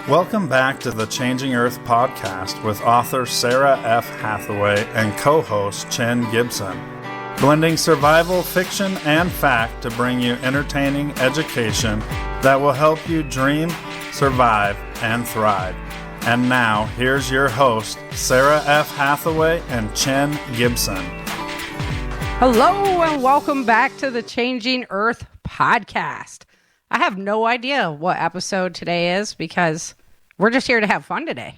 Welcome back to the Changing Earth podcast with author Sarah F. Hathaway and co-host Chen Gibson. Blending survival, fiction, and fact to bring you entertaining education that will help you dream, survive, and thrive. And now, here's your host, Sarah F. Hathaway and Chen Gibson. Hello, and welcome back to the Changing Earth podcast. I have no idea what episode today is because we're just here to have fun today.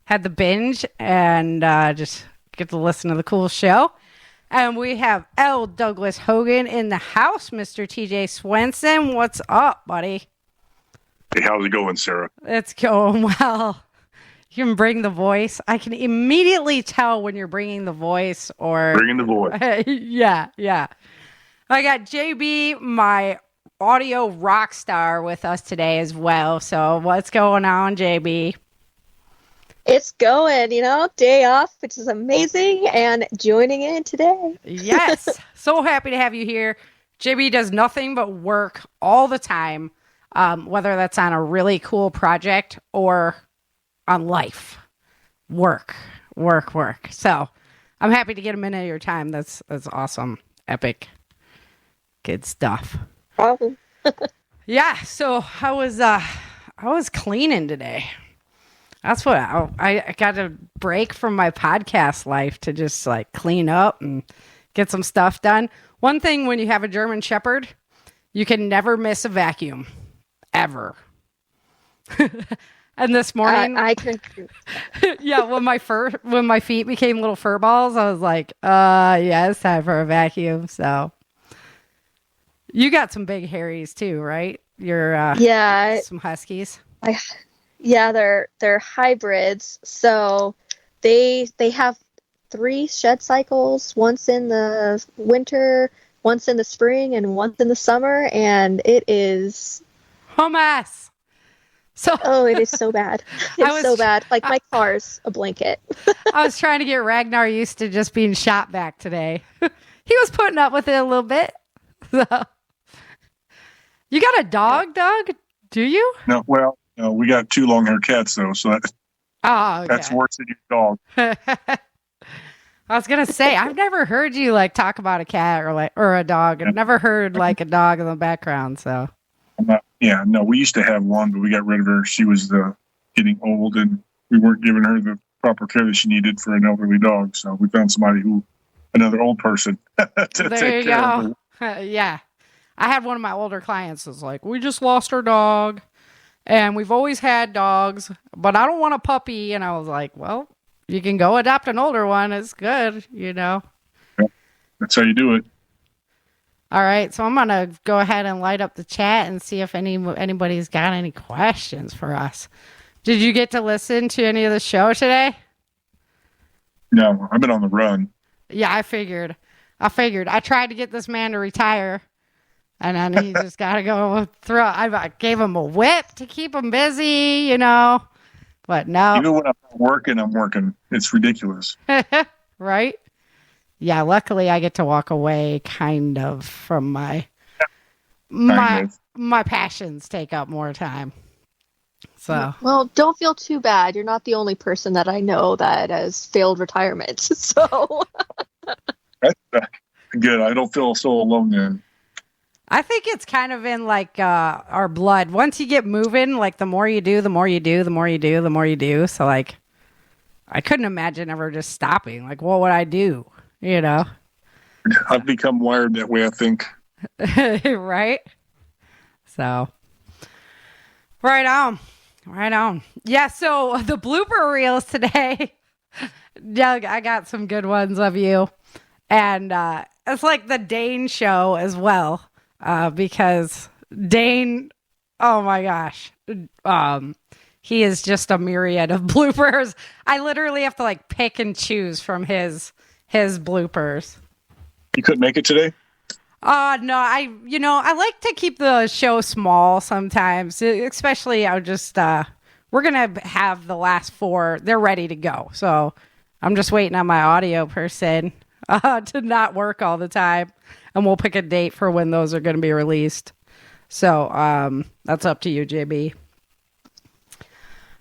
Had the binge and just get to listen to the cool show. And we have L. Douglas Hogan in the house, Mr. TJ Swenson. What's up, buddy? Hey, how's it going, Sarah? It's going well. You can bring the voice. I can immediately tell when you're bringing the voice or... Bringing the voice. Yeah. I got JB, my audio rock star, with us today as well. So what's going on, JB? It's going, day off, which is amazing, and joining in today. Yes. So happy to have you here. JB does nothing but work all the time, whether that's on a really cool project or on life. Work. So I'm happy to get a minute of your time. That's awesome. Epic. Good stuff. Problem. Yeah, so I was cleaning today. That's what I got a break from my podcast life to just like clean up and get some stuff done. One thing when you have a German Shepherd, you can never miss a vacuum, ever. And this morning, I can. Yeah, when my feet became little fur balls, I was like, yeah, it's time for a vacuum. So you got some big hairies too, right? You're some Huskies. They're hybrids. So they have 3 shed cycles, once in the winter, once in the spring, and once in the summer, and it is hummus. It is so bad. It's so bad. Like my car's a blanket. I was trying to get Ragnar used to just being shot back today. He was putting up with it a little bit. So. You got a dog, Doug? Do you? No, we got 2 long-haired cats, though, so that's worse than your dog. I was going to say, I've never heard you talk about a cat or a dog. I've never heard a dog in the background, so. We used to have one, but we got rid of her. She was getting old, and we weren't giving her the proper care that she needed for an elderly dog, so we found another old person to take care of her. Yeah. I had one of my older clients was like, we just lost our dog, and we've always had dogs, but I don't want a puppy. And I was like, well, you can go adopt an older one. It's good, Yeah, that's how you do it. All right, so I'm going to go ahead and light up the chat and see if anybody's got any questions for us. Did you get to listen to any of the show today? No, I've been on the run. Yeah, I figured. I tried to get this man to retire, and then he just got to go through. I gave him a whip to keep him busy, but no. Even when I'm working, It's ridiculous. Right? Yeah, luckily I get to walk away kind of from my passions take up more time. So, well, don't feel too bad. You're not the only person that I know that has failed retirement. So that's good. I don't feel so alone then. I think it's kind of in our blood. Once you get moving, the more you do, the more you do, the more you do, the more you do. So I couldn't imagine ever just stopping. What would I do? I've become wired that way, I think. Right? So, right on. Yeah, so the blooper reels today, Doug, I got some good ones of you. And it's like the Dane show as well, because Dane, oh my gosh, he is just a myriad of bloopers. I literally have to pick and choose from his bloopers. You couldn't make it today? No, I like to keep the show small sometimes, especially we're going to have the last 4. They're ready to go. So I'm just waiting on my audio person to not work all the time. And we'll pick a date for when those are going to be released. So that's up to you, JB.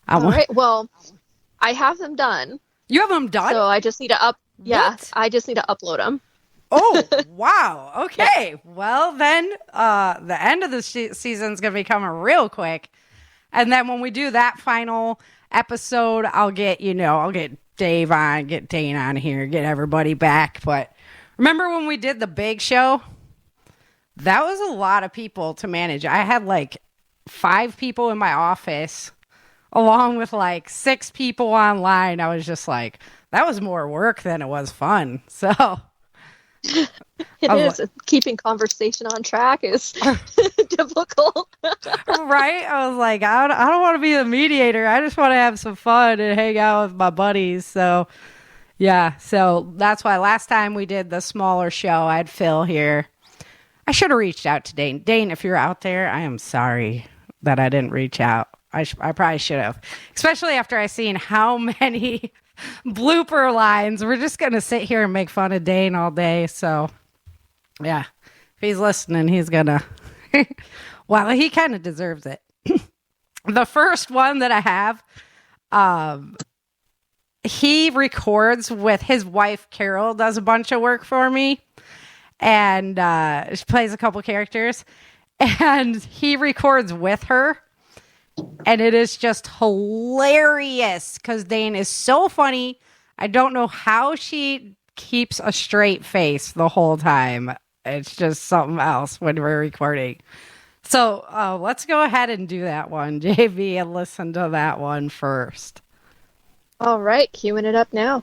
I All want. right. Well, I have them done. You have them done? So I just need to What? I just need to upload them. Oh, wow. Okay. Well, then the end of the season is going to be coming real quick. And then when we do that final episode, I'll get Dave on, get Dane on here, get everybody back. But remember when we did the big show? That was a lot of people to manage. I had like 5 people in my office along with like 6 people online. I was just like, that was more work than it was fun. So It is. Keeping conversation on track is difficult. right? I was like, I don't want to be the mediator. I just want to have some fun and hang out with my buddies. So, yeah. So that's why last time we did the smaller show, I had Phil here. I should have reached out to Dane. Dane, if you're out there, I am sorry that I didn't reach out. I probably should have. Especially after I seen how many blooper lines. We're just going to sit here and make fun of Dane all day. So, yeah. If he's listening, he's going to... Well, he kind of deserves it. The first one that I have, he records with his wife, Carol, does a bunch of work for me. And she plays a couple characters. And he records with her. And it is just hilarious because Dane is so funny. I don't know how she keeps a straight face the whole time. It's just something else when we're recording. So let's go ahead and do that one, JV, and listen to that one first. All right, queuing it up now.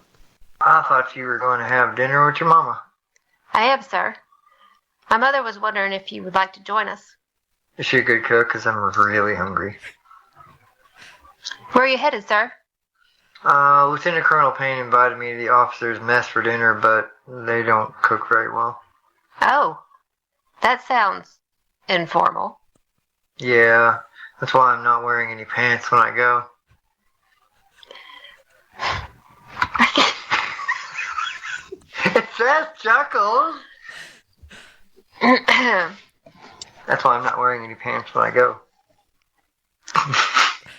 I thought you were going to have dinner with your mama. I am, sir. My mother was wondering if you would like to join us. Is she a good cook? Because I'm really hungry. Where are you headed, sir? Lieutenant Colonel Payne invited me to the officers' mess for dinner, but they don't cook very well. Oh, that sounds informal. Yeah, that's why I'm not wearing any pants when I go. It says chuckles. That's why I'm not wearing any pants when I go.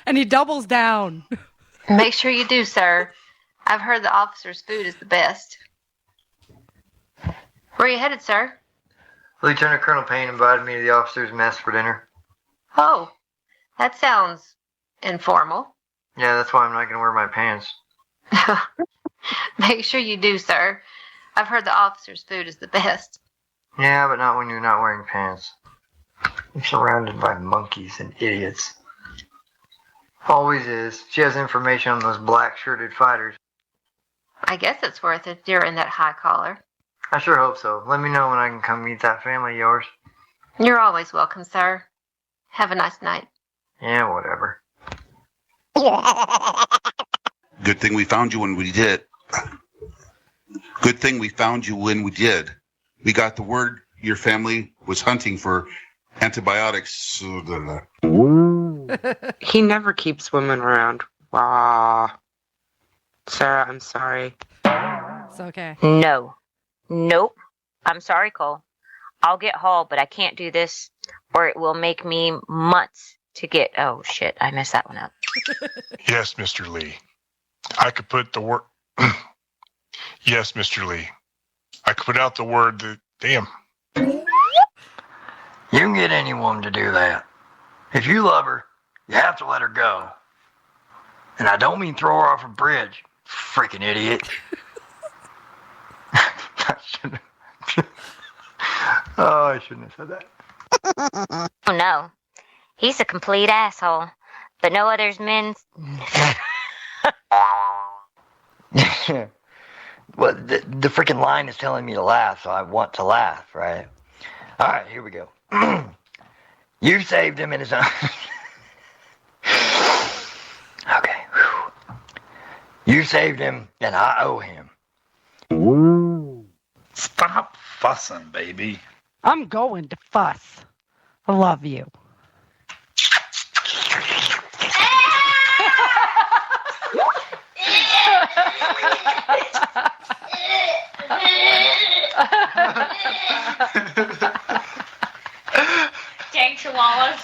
And he doubles down. Make sure you do, sir. I've heard the officer's food is the best. Where are you headed, sir? Lieutenant Colonel Payne invited me to the officers' mess for dinner. Oh, that sounds informal. Yeah, that's why I'm not going to wear my pants. Make sure you do, sir. I've heard the officer's food is the best. Yeah, but not when you're not wearing pants. You're surrounded by monkeys and idiots. Always is. She has information on those black-shirted fighters. I guess it's worth it during that high collar. I sure hope so. Let me know when I can come meet that family of yours. You're always welcome, sir. Have a nice night. Yeah, whatever. Good thing we found you when we did. Good thing we found you when we did. We got the word your family was hunting for antibiotics. He never keeps women around. Wow. Sarah, I'm sorry. It's okay. No. Nope. I'm sorry, Cole. I'll get Hall, but I can't do this, or it will make me months to get... Oh, shit. I messed that one up. Yes, Mr. Lee. I could put the word... Yes, Mr. Lee. I could put out the word that... Damn. You can get any woman to do that. If you love her, you have to let her go. And I don't mean throw her off a bridge, freaking idiot. I shouldn't have said that. Oh, no. He's a complete asshole. But no others men... Well, the freaking line is telling me to laugh, so I want to laugh, right? All right, here we go. You saved him in his own... Okay. Whew. You saved him, and I owe him. Stop fussing, baby. I'm going to fuss. I love you. Dang chihuahuas.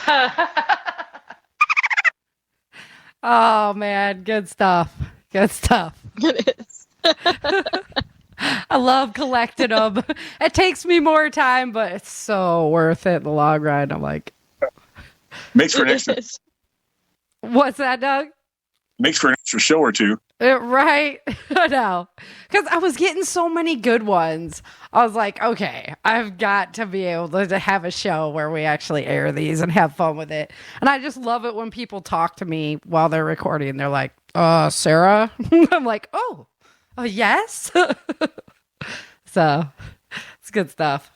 Oh man, good stuff. Good stuff. It is. I love collecting them. It takes me more time, but it's so worth it in the long run. I'm like, Makes for an extra what's that, Doug? show or two. Right? I know. Because I was getting so many good ones. I was like, okay, I've got to be able to have a show where we actually air these and have fun with it. And I just love it when people talk to me while they're recording. They're like, Sarah? I'm like, oh, yes? So, it's good stuff.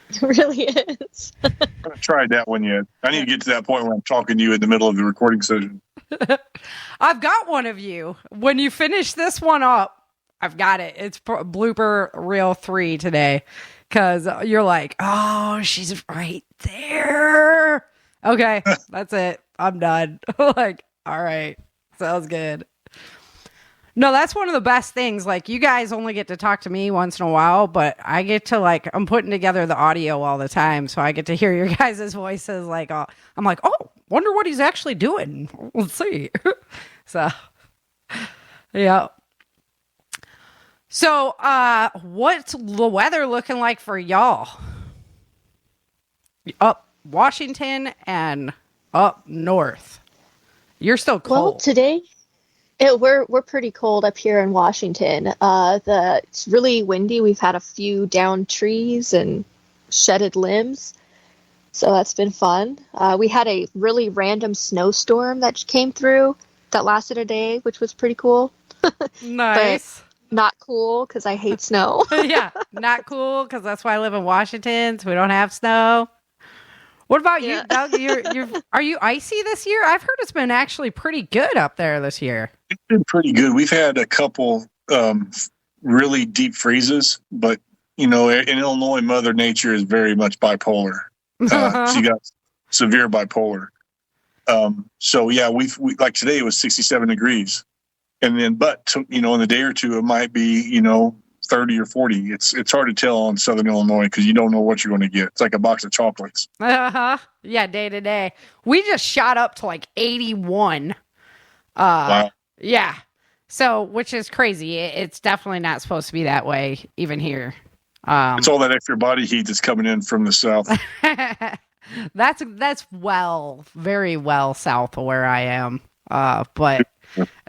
It really is. I haven't tried that one yet. I need to get to that point where I'm talking to you in the middle of the recording session. I've got one of you. When you finish this one up, I've got it. It's Blooper Reel 3 today. Because you're like, oh, she's right there. Okay, that's it. I'm done. Like, all right. Sounds good. No, that's one of the best things. Like, you guys only get to talk to me once in a while, but I get to, like, I'm putting together the audio all the time, so I get to hear your guys' voices. Like, I'm like, oh, wonder what he's actually doing. Let's see. So, yeah. So, what's the weather looking like for y'all? Up Washington and up north. You're still cold. Well, today... we're pretty cold up here in Washington. It's really windy. We've had a few downed trees and shedded limbs, so that's been fun. We had a really random snowstorm that came through that lasted a day, which was pretty cool. Nice. But not cool because I hate snow. Yeah, not cool because that's why I live in Washington, so we don't have snow. What about you, Doug? Are you icy this year? I've heard it's been actually pretty good up there this year. It's been pretty good. We've had a couple really deep freezes, but in Illinois, Mother Nature is very much bipolar. She got severe bipolar. So yeah, we like today it was 67 degrees, and then in a day or two it might be 30 or 40. It's hard to tell on Southern Illinois because you don't know what you're going to get. It's like a box of chocolates. Yeah, day to day. We just shot up to like 81. Wow. Yeah. So, which is crazy. It's definitely not supposed to be that way, even here. It's all that extra body heat that's coming in from the south. That's very well south of where I am. But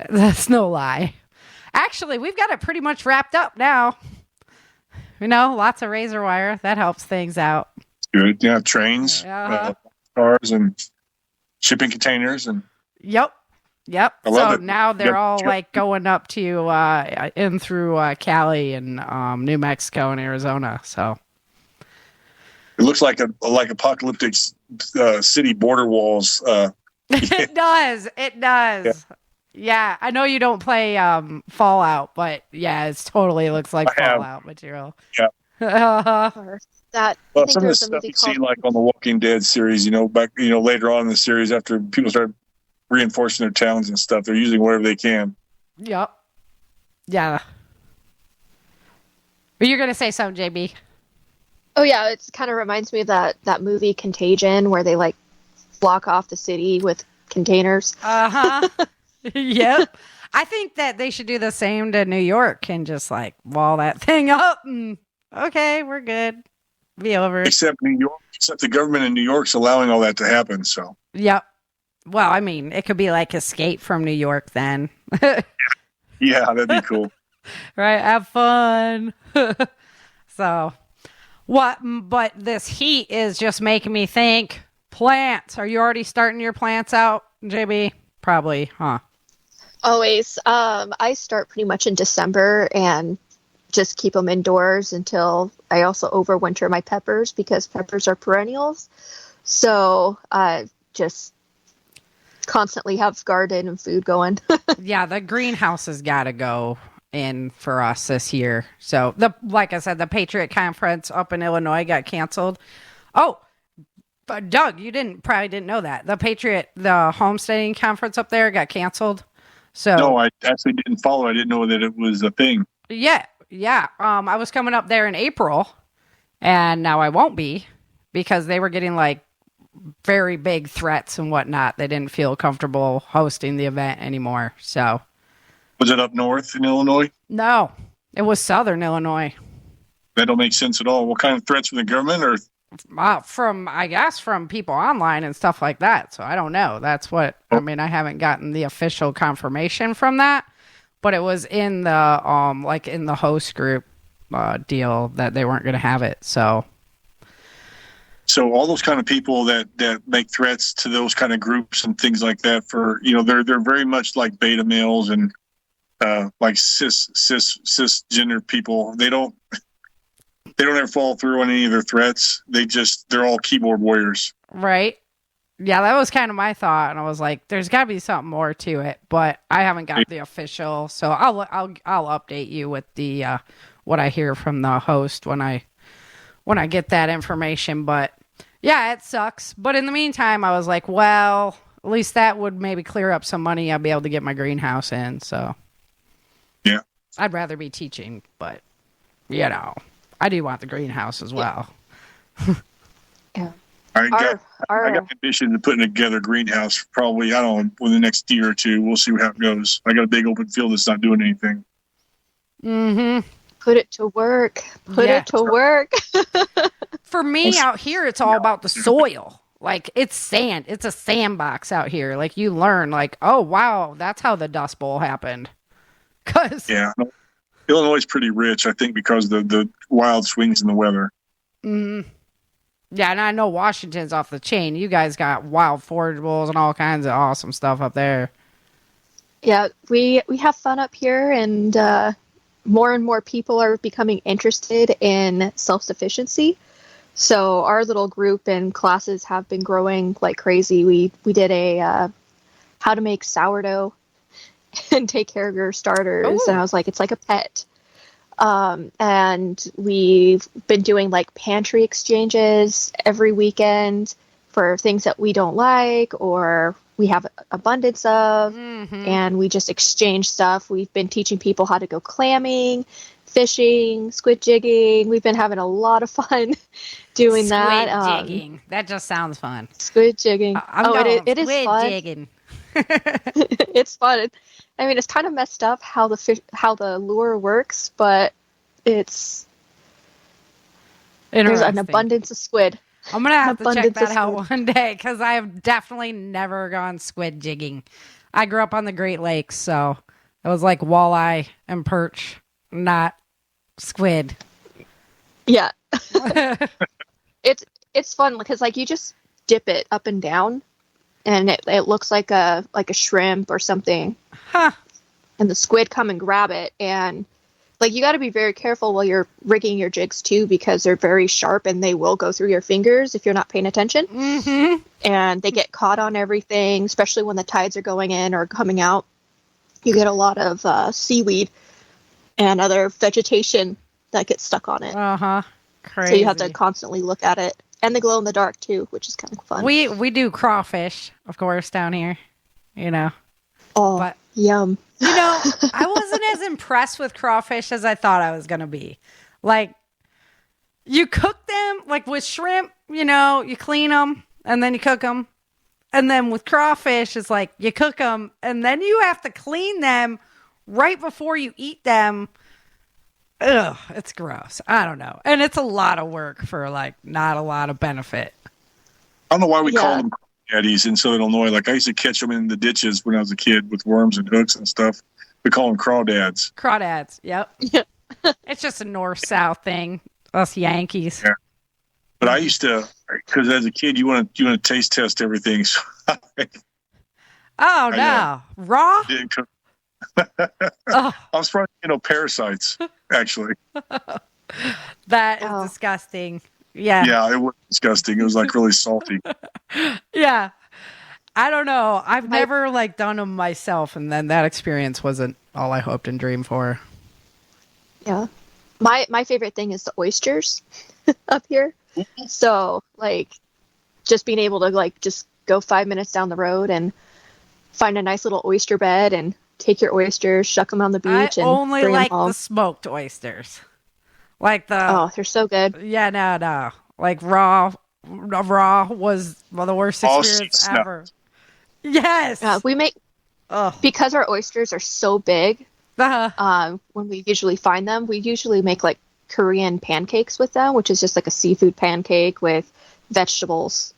that's no lie. Actually, we've got it pretty much wrapped up now. Lots of razor wire. That helps things out. Good. Yeah, trains, cars, and shipping containers. And Yep. So now they're all like going up to in through Cali and New Mexico and Arizona. So it looks like apocalyptic city border walls. It does. Yeah, I know you don't play Fallout, but yeah, it totally looks like Fallout material. Yeah. Some of the stuff you see like on the Walking Dead series, later on in the series after people start reinforcing their towns and stuff, they're using whatever they can. Yep. Yeah. Are you gonna say something, JB? Oh yeah, it kind of reminds me of that movie Contagion where they like block off the city with containers. Yep. I think that they should do the same to New York and just like wall that thing up and okay, we're good. Be over. Except New York, the government in New York's allowing all that to happen. So. Yep. Well, I mean, it could be like Escape from New York then. Yeah, that'd be cool. Right. Have fun. So what? But this heat is just making me think plants. Are you already starting your plants out, JB? Probably, huh? Always. I start pretty much in December and just keep them indoors until I also overwinter my peppers because peppers are perennials. So just constantly have garden and food going. Yeah, the greenhouse has got to go in for us this year. So like I said, the Patriot Conference up in Illinois got canceled. Oh, but Doug, you probably didn't know that the homesteading conference up there got canceled. So no, I actually didn't follow. I didn't know that it was a thing. Yeah. I was coming up there in April, and now I won't be because they were getting like very big threats and whatnot. They didn't feel comfortable hosting the event anymore. So, was it up north in Illinois? No, it was Southern Illinois. That don't make sense at all. What kind of threats from the government or? From people online and stuff like that. So I don't know. That's what, I mean, I haven't gotten the official confirmation from that, but it was in the, in the host group deal that they weren't going to have it. So all those kind of people that make threats to those kind of groups and things like that for, they're very much like beta males and like cisgender people. They don't ever fall through on any of their threats. They're all keyboard warriors. Right. Yeah, that was kind of my thought. And I was like, there's got to be something more to it, but I haven't got the official. So I'll update you with the, what I hear from the host when I get that information. But yeah, it sucks. But in the meantime, I was like, well, at least that would maybe clear up some money. I'll be able to get my greenhouse in. So yeah, I'd rather be teaching, but I do want the greenhouse as well. Yeah. I got ambition to putting together a greenhouse probably, I don't know, within the next year or two. We'll see how it goes. I got a big open field that's not doing anything. Mm-hmm. Put it to work. Put it to work. For me out here, it's all about the soil. Like, it's sand. It's a sandbox out here. Like, you learn, like, oh, wow, that's how the Dust Bowl happened. Yeah. Illinois is pretty rich, I think, because the wild swings in the weather. Mm-hmm. Yeah, and I know Washington's off the chain. You guys got wild forageables and all kinds of awesome stuff up there. Yeah, we have fun up here, and more and more people are becoming interested in self-sufficiency. So our little group and classes have been growing like crazy. We did a how to make sourdough and take care of your starters. Ooh. And I was like, it's like a pet. And we've been doing like pantry exchanges every weekend for things that we don't like or we have abundance of, and we just exchange stuff. We've been teaching people how to go clamming, fishing, squid jigging. We've been having a lot of fun doing that. Squid jigging. That just sounds fun. Squid jigging. It is squid fun. Jigging. It's fun. I mean, it's kind of messed up how the lure works, but there's an abundance of squid. I'm going to have to check that out one day because I have definitely never gone squid jigging. I grew up on the Great Lakes, so it was like walleye and perch, not squid. Yeah. It's fun because like you just dip it up and down and it looks like a shrimp or something. Huh. And the squid come and grab it, and like you got to be very careful while you're rigging your jigs too, because they're very sharp and they will go through your fingers if you're not paying attention. Mm-hmm. And they get caught on everything, especially when the tides are going in or coming out. You get a lot of seaweed and other vegetation that gets stuck on it. Crazy. So you have to constantly look at it. And the glow in the dark too, which is kind of fun. We do crawfish, of course, down here. Oh, but yum. I wasn't as impressed with crawfish as I thought I was going to be. Like, you cook them, like with shrimp, you clean them and then you cook them. And then with crawfish, it's like you cook them and then you have to clean them right before you eat them. Ugh, it's gross. I don't know. And it's a lot of work for like not a lot of benefit. I don't know why we call them crawdaddies in Southern Illinois. Like I used to catch them in the ditches when I was a kid with worms and hooks and stuff. We call them crawdads. Crawdads, yep. It's just a north-south thing. Us Yankees. Yeah. But I used to, because as a kid, you want to taste test everything. So raw? Didn't cook. I was probably, parasites, actually. That is disgusting. Yeah. Yeah, it was disgusting. It was like really salty. Yeah. I don't know. I've never done them myself, and then that experience wasn't all I hoped and dreamed for. Yeah. My favorite thing is the oysters up here. So just being able to just go 5 minutes down the road and find a nice little oyster bed and take your oysters, shuck them on the beach, and only bring like them home. the smoked oysters. Oh, they're so good. Yeah, no. Like raw raw was one of the worst experiences ever. Yes. We make, because our oysters are so big, when we usually find them, we usually make like Korean pancakes with them, which is just like a seafood pancake with vegetables.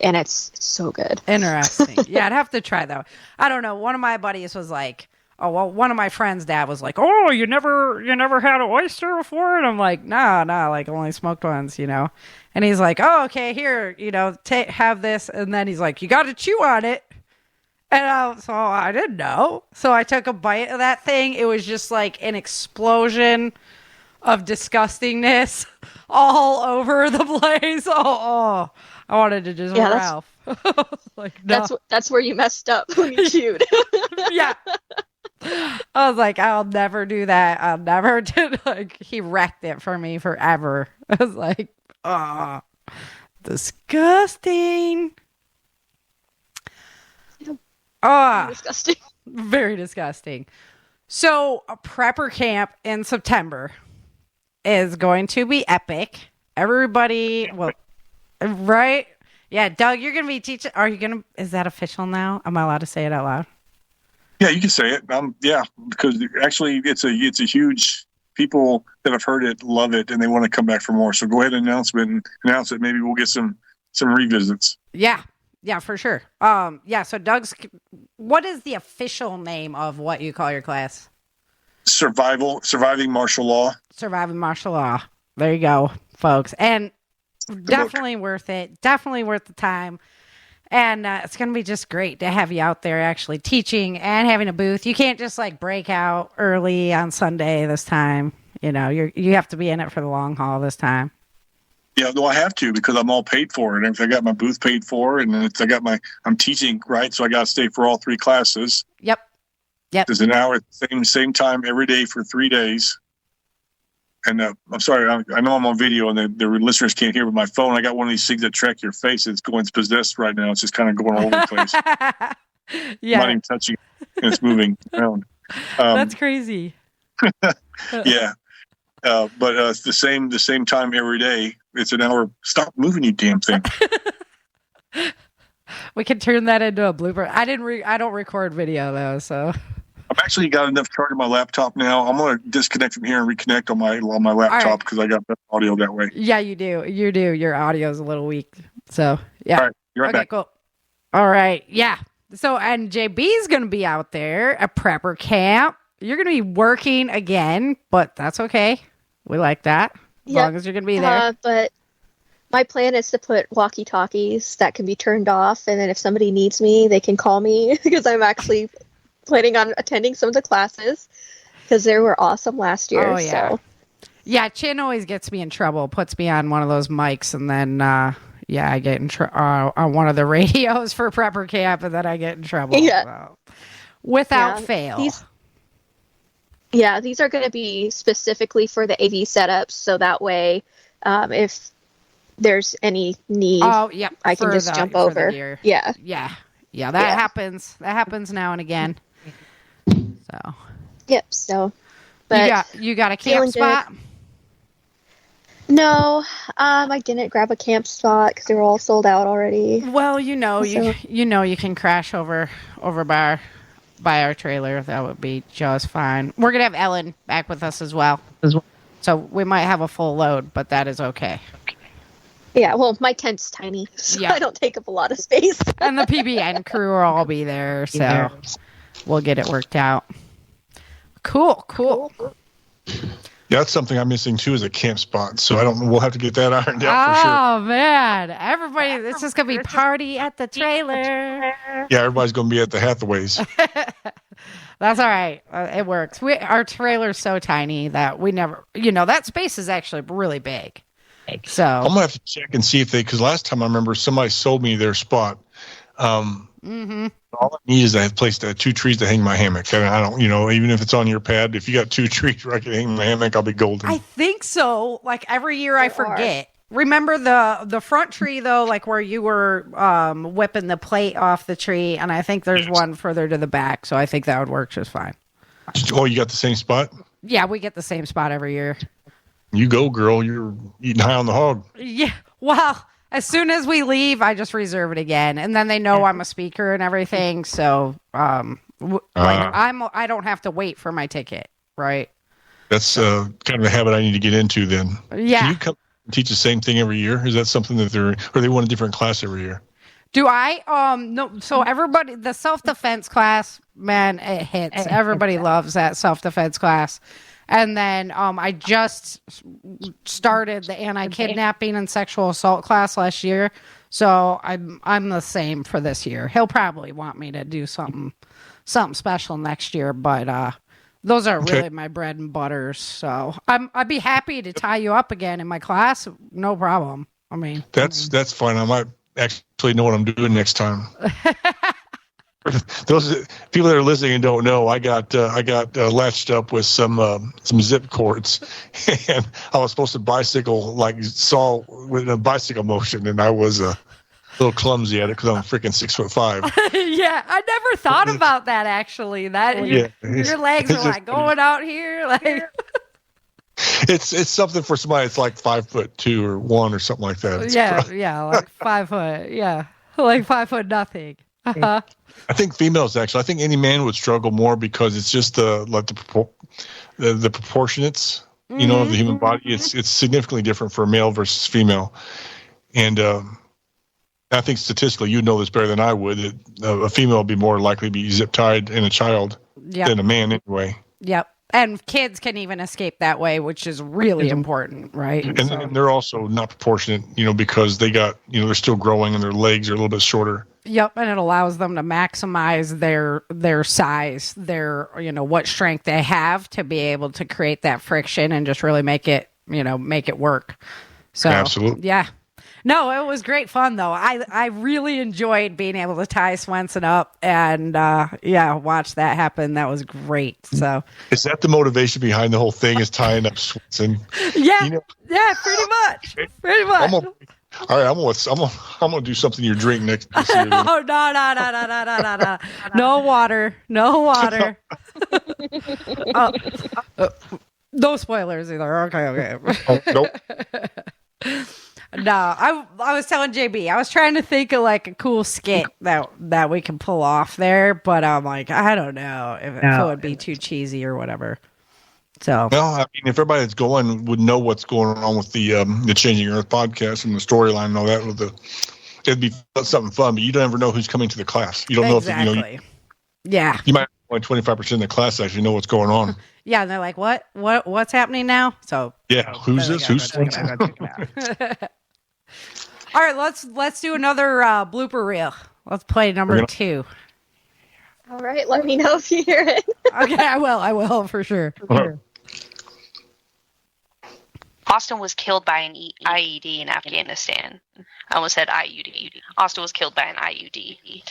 And it's so good. Interesting. Yeah, I'd have to try though. I don't know. One of my buddies was like, oh, well, one of my friends' dad was like, oh, you never had an oyster before? And I'm like, no, like only smoked ones, And he's like, oh, okay, here, have this. And then he's like, you got to chew on it. And so I didn't know. So I took a bite of that thing. It was just like an explosion of disgustingness all over the place. Oh, I wanted to just Ralph. Like, no. That's where you messed up when you chewed. Yeah. I was like, I'll never do that. I'll never do. Like, he wrecked it for me forever. I was like, oh, disgusting. Disgusting. Very disgusting. So a prepper camp in September is going to be epic. Everybody, right? Yeah, Doug, you're going to be teaching. Is that official now? Am I allowed to say it out loud? Yeah, you can say it. Yeah, because actually it's a huge, people that have heard it love it and they want to come back for more. So go ahead and announce it. Maybe we'll get some revisits. Yeah, for sure. So what is the official name of what you call your class? Surviving Martial Law. Surviving Martial Law. There you go, folks. And definitely worth it. Definitely worth the time. And it's going to be just great to have you out there actually teaching and having a booth. You can't just like break out early on Sunday this time. You have to be in it for the long haul this time. Yeah, no, I have to because I'm all paid for it. I got my booth paid for, and I'm teaching, right? So I got to stay for all 3 classes. Yep. There's an hour at the same time every day for 3 days. And I'm sorry, I know I'm on video and the listeners can't hear, but my phone, I got one of these things that track your face. It's possessed right now. It's just kind of going all over the place. Yeah. I'm not even touching it. It's moving around. That's crazy. Yeah. But it's the same time every day. It's an hour. Stop moving, you damn thing. We can turn that into a blooper. I don't record video though, so I've actually got enough charge on my laptop now. I'm going to disconnect from here and reconnect on my laptop because I got better audio that way. Yeah, you do. Your audio's a little weak. So yeah. All right, you're right back. Cool. All right, yeah. So and JB's going to be out there at prepper camp. You're going to be working again, but that's okay. We like that. As long as you're going to be there. But my plan is to put walkie-talkies that can be turned off, and then if somebody needs me, they can call me because I'm actually planning on attending some of the classes because they were awesome last year. Oh, yeah. So. Yeah, Chin always gets me in trouble, puts me on one of those mics, and then, I get in on one of the radios for prepper camp, and then I get in trouble. Yeah. So. Without fail. These are going to be specifically for the AV setups, so that way, if there's any need, I can just jump over. Yeah. That happens. That happens now and again. So. Yep. So, but you got a camp spot? No, I didn't grab a camp spot because they were all sold out already. Well, you can crash over by our trailer. That would be just fine. We're gonna have Ellen back with us as well. So we might have a full load, but that is okay. Yeah, well, my tent's tiny, so I don't take up a lot of space. And the PBN crew will all be there, so we'll get it worked out. Cool. Yeah, that's something I'm missing too, is a camp spot. So we'll have to get that ironed out for sure. Oh man, everybody, it's just gonna be party at the trailer. Yeah, everybody's gonna be at the Hathaways. That's all right. It works. Our trailer's so tiny that we never, that space is actually really big. So I'm gonna have to check and see because last time I remember somebody sold me their spot. All I need is a place to 2 trees to hang my hammock. And I don't, even if it's on your pad, if you got 2 trees where I can hang my hammock, I'll be golden. I think so. Like every year I forget. Remember the front tree though, like where you were whipping the plate off the tree, and I think there's one further to the back, so I think that would work just fine. Oh, you got the same spot? Yeah, we get the same spot every year. You go, girl. You're eating high on the hog. Yeah. Well, as soon as we leave, I just reserve it again, and then they know I'm a speaker and everything. So, I don't have to wait for my ticket, right? That's kind of a habit I need to get into. Then, yeah. Can you come and teach the same thing every year? Is that something that or they want a different class every year? Do I? No. So everybody, the self-defense class, man, it hits. Everybody loves that self-defense class. And then I just started the anti-kidnapping and sexual assault class last year, so I'm the same for this year. He'll probably want me to do something special next year, but those are really my bread and butters. So I'd be happy to tie you up again in my class, no problem. I mean, that's fine. I might actually know what I'm doing next time. Those people that are listening and don't know, I got latched up with some zip cords, and I was supposed to bicycle with a bicycle motion, and I was a little clumsy at it because I'm freaking 6'5". Yeah, I never thought about that actually. Your legs are like going out here, like. It's something for somebody that's like 5'2" or 1 or something like that. Yeah, like 5 foot. Yeah, like 5 foot nothing. Uh-huh. I think females actually. I think any man would struggle more because it's just the proportionates, of the human body. It's significantly different for male versus female, and I think statistically, you know this better than I would. That a female would be more likely to be zip tied in a child than a man anyway. Yep. And kids can even escape that way, which is really important, right? And they're also not proportionate, because they got, they're still growing and their legs are a little bit shorter. Yep, and it allows them to maximize their size, their what strength they have to be able to create that friction and just really make it work. So absolutely, yeah. No, it was great fun though. I really enjoyed being able to tie Swenson up and watch that happen. That was great. So is that the motivation behind the whole thing? Is tying up Swenson? Yeah, yeah, pretty much. All right, I'm gonna do something to your drink next. Oh no! No water. No spoilers either. Okay. Oh, nope. No, I was telling JB, I was trying to think of like a cool skit that we can pull off there, but I'm like, I don't know if it would be too cheesy or whatever. So, well, I mean, if everybody that's going would know what's going on with the Changing Earth podcast and the storyline and all that, it'd be something fun. But you don't ever know who's coming to the class. You don't know if yeah. You might only 25% of the class actually know what's going on. Yeah, and they're like, what's happening now? So yeah, who's this? Who's Swenson? All right, let's do another blooper reel. Let's play number 2. All right, let me know if you hear it. Okay, I will for sure. Austin was killed by an IED in Afghanistan. I almost said IUD. Austin was killed by an IUD.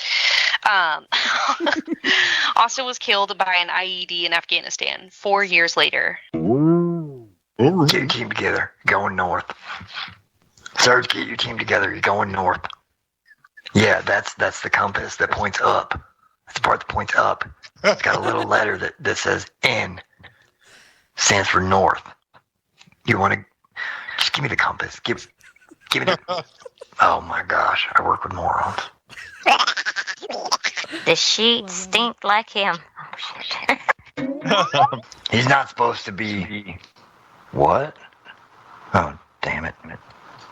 Austin was killed by an IED in Afghanistan 4 years later. Get your team together. Going north. Serge, get your team together. You're going north. Yeah, that's the compass that points up. That's the part that points up. It's got a little letter that says N. Stands for north. You want to just give me the compass. Give me the. Oh my gosh, I work with morons. The sheets stink like him. He's not supposed to be. What? Oh, damn it.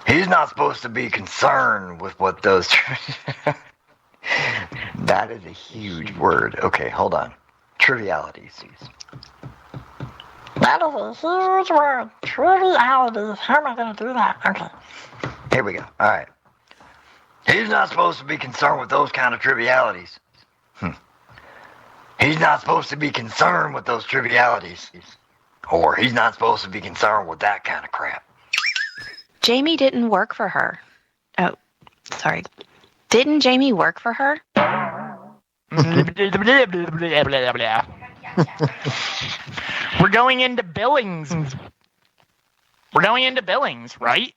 He's not supposed to be concerned with what those. That is a huge word. Okay, hold on. Trivialities. That is a huge word. Trivialities. How am I going to do that? Okay. Here we go. All right. He's not supposed to be concerned with those kind of trivialities. He's not supposed to be concerned with those trivialities. Or he's not supposed to be concerned with that kind of crap. Jamie didn't work for her. Oh, sorry. Didn't Jamie work for her? We're going into Billings. Right?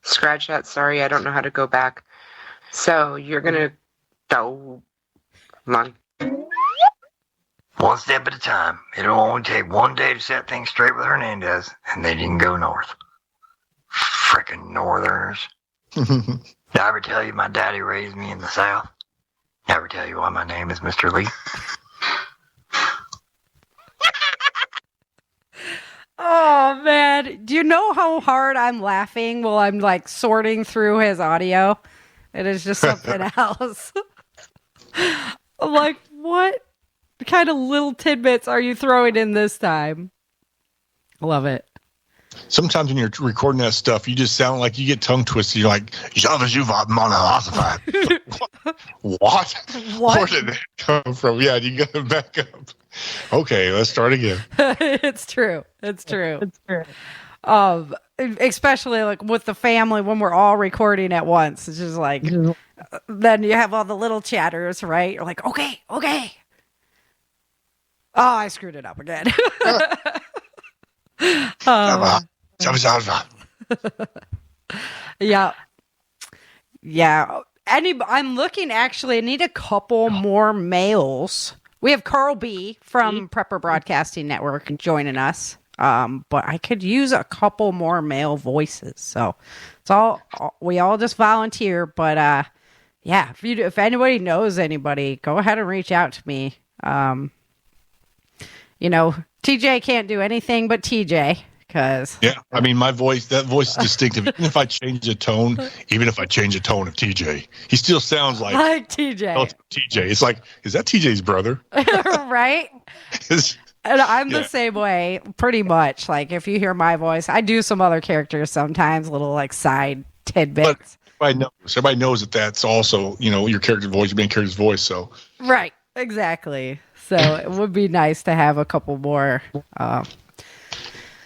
Scratch that. Sorry, I don't know how to go back. So you're gonna go. Come on. One step at a time. It'll only take one day to set things straight with Hernandez, and they didn't go north. frickin' Northerners. Did I ever tell you my daddy raised me in the South? Did I ever tell you why my name is Mr. Lee? Oh, man. Do you know how hard I'm laughing while I'm like sorting through his audio? It is just something else. I'm like, what kind of little tidbits are you throwing in this time? Love it. Sometimes when you're recording that stuff, you just sound like you get tongue twisted. You're like, what? Where did that come from? Yeah, you got to back up. Okay, let's start again. It's true. Especially like with the family when we're all recording at once. It's just like, then you have all the little chatters, right? You're like, okay. Oh, I screwed it up again. Yeah. I'm looking, actually, I need a couple more males. We have Carl B from Prepper Broadcasting Network joining us. But I could use a couple more male voices. So it's all, we all just volunteer. But yeah, if anybody knows anybody, go ahead and reach out to me. TJ can't do anything but TJ. Yeah, I mean, that voice is distinctive. Even if I change a tone of TJ, he still sounds like TJ. TJ. It's like, is that TJ's brother? Right? And I'm the same way, pretty much. Like, if you hear my voice, I do some other characters sometimes, little like side tidbits. But everybody knows that that's also, your character's voice, your main character's voice. So right, exactly. So it would be nice to have a couple more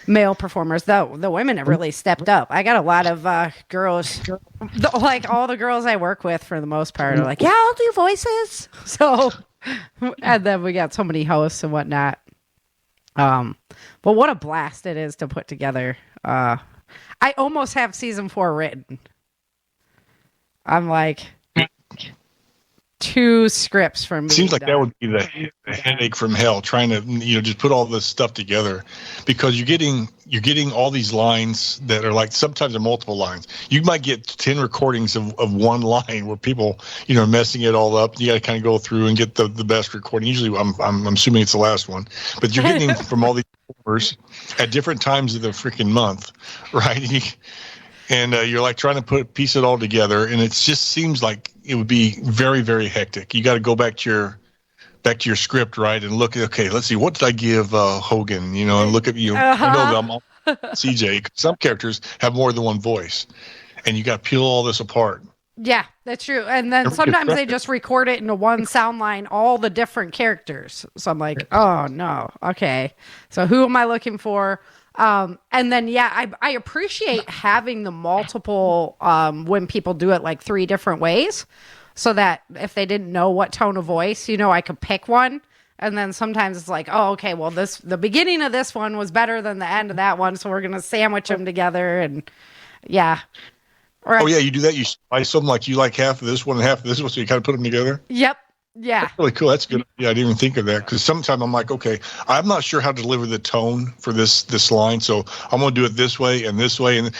male performers. Though the women have really stepped up. I got a lot of girls, like all the girls I work with for the most part are like, yeah, I'll do voices. So, and then we got so many hosts and whatnot. But what a blast it is to put together. I almost have season 4 written. I'm like 2 scripts from me. Seems like that would be the headache from hell, trying to just put all this stuff together, because you're getting all these lines that are like, sometimes they're multiple lines. You might get 10 recordings of one line where people are messing it all up. You got to kind of go through and get the best recording. Usually I'm assuming it's the last one, but you're getting from all these performers at different times of the freaking month, right? And you're like trying to piece it all together, and it just seems like it would be very, very hectic. You got to go back to your script, right, and look at, okay, let's see, what did I give Hogan, and look at I'm all CJ. Some characters have more than one voice, and you got to peel all this apart. Yeah, that's true. And then sometimes they just record it into one sound line, all the different characters. So I'm like, oh no, okay. So who am I looking for? And then, I appreciate having the multiple, when people do it like 3 different ways, so that if they didn't know what tone of voice, I could pick one. And then sometimes it's like, oh, okay, well, the beginning of this one was better than the end of that one, so we're going to sandwich them together. And yeah. Right. Oh yeah, you do that. You buy something like, you like half of this one and half of this one, so you kind of put them together. Yep. Yeah. That's really cool. That's good. Yeah, I didn't even think of that, because sometimes I'm like, okay, I'm not sure how to deliver the tone for this line, so I'm going to do it this way. And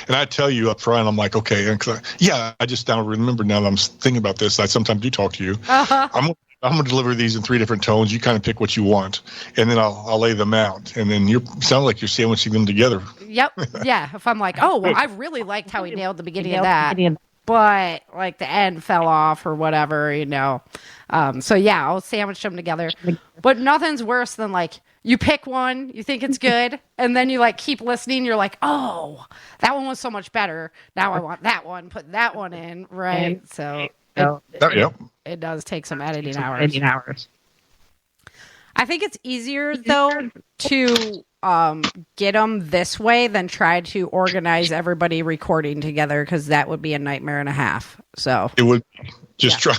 I tell you up front, I'm like, okay, I just now remember, now that I'm thinking about this, I sometimes do talk to you. Uh-huh. I'm going to deliver these in 3 different tones. You kind of pick what you want, and then I'll lay them out, and then sound like you're sandwiching them together. Yep. Yeah. If I'm like, oh, well, I really liked how he nailed the beginning of that, but like the end fell off or whatever, so yeah, I'll sandwich them together. But nothing's worse than like, you pick one, you think it's good, and then you like keep listening. You're like, oh, that one was so much better. Now I want that one. Put that one in, right? So it does take some editing hours. I think it's easier though to get them this way than try to organize everybody recording together, because that would be a nightmare and a half. So it would just try.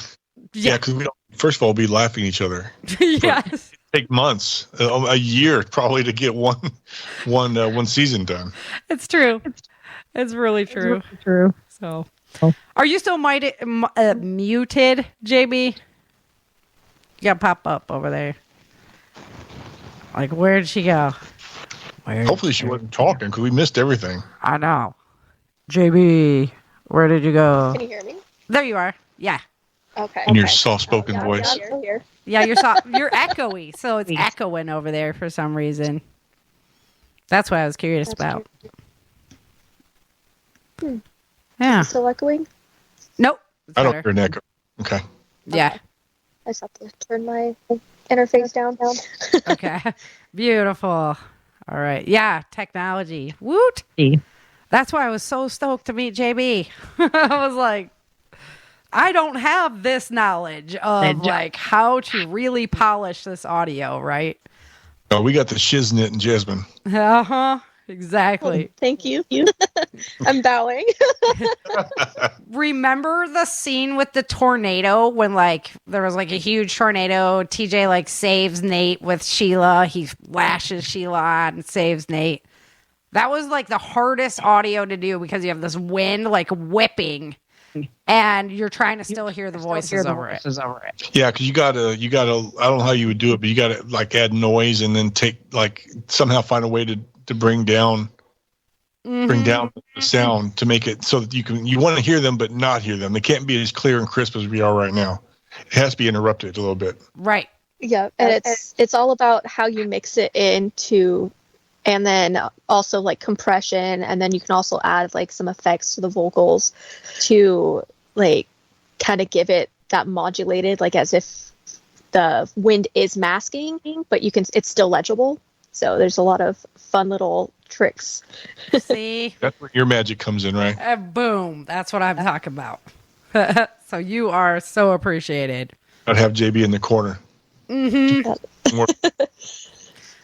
Yeah, because we don't. First of all, be laughing at each other. Yes. Take months, a year probably, to get one season done. It's true. It's really true. So, are you still muted, JB? You got pop up over there. Like, where'd she go? Hopefully she wasn't talking, because we missed everything. I know. JB, where did you go? Can you hear me? There you are. Yeah. Okay. In your soft-spoken Yeah, voice. I'm still here. Yeah, you're echoey, so it's echoing over there for some reason. That's what I was curious about. Yeah. Still echoing? Nope. I don't hear an echo. Okay. Yeah. I just have to turn my interface down. Okay. Beautiful. All right. Yeah, technology. Woot. That's why I was so stoked to meet JB. I was like, I don't have this knowledge of like how to really polish this audio, right? Oh, we got the shiznit and Jasmine. Uh-huh. Exactly. Thank you. I'm bowing. Remember the scene with the tornado when like there was like a huge tornado? TJ like saves Nate with Sheila. He lashes Sheila on and saves Nate. That was like the hardest audio to do because you have this wind like whipping and you're trying to still hear the voices over it. Yeah, because you gotta. I don't know how you would do it, but you gotta like add noise and then take like somehow find a way to bring down the sound to make it so that you want to hear them but not hear them. They can't be as clear and crisp as we are right now. It has to be interrupted a little bit. Right. Yeah, and it's all about how you mix it into, and then also like compression, and then you can also add like some effects to the vocals to like kind of give it that modulated, like as if the wind is masking, but it's still legible. So there's a lot of fun little tricks. See? That's where your magic comes in, right? Boom. That's what I'm talking about. So you are so appreciated. I'd have JB in the corner. Mm-hmm.